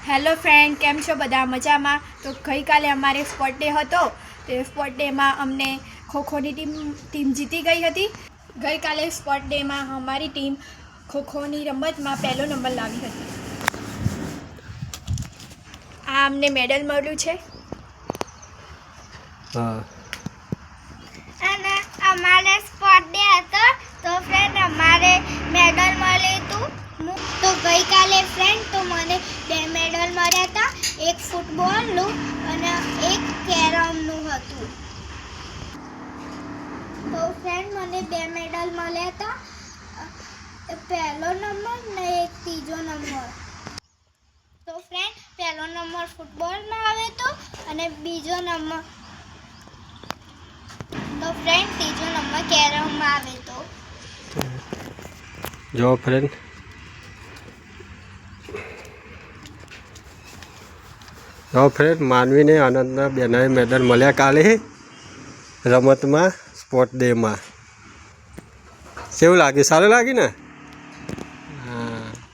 Hello friend, કેમ છો બધા? મજામાં? તો ગઈકાલે અમારે સ્પોર્ટ ડે હતો. તે સ્પોર્ટ ડેમાં અમને ખોખોની ટીમ જીતી ગઈ હતી. ગઈકાલે સ્પોર્ટ ડેમાં અમારી ટીમ ખોખોની રમતમાં પહેલો નંબર લાવી હતી. આ અમને મેડલ મળ્યું છે. અને અમારે સ્પોર્ટ ડે હતો તો ફ્રેન્ડ અમારે મેડલ મળ્યું હતું. તો ગઈકાલે ફ્રેન્ડ તો મને 2 મેડલ મળ્યા હતા. એક ફૂટબોલનું અને એક કેરમનું હતું. તો ફ્રેન્ડ મને 2 મેડલ મળ્યા હતા, પહેલો નંબર ને એક ત્રીજો નંબર. તો ફ્રેન્ડ પહેલો નંબર ફૂટબોલમાં આવ્યો હતો અને બીજો નંબર તો ફ્રેન્ડ ત્રીજો નંબર કેરમમાં આવ્યો હતો. જો ફ્રેન્ડ માનવીને આનંદના બેનાએ મેડલ મળ્યા કાલે રમતમાં સ્પોર્ટ ડેમાં. કેવું લાગ્યું? સારું લાગ્યું ને?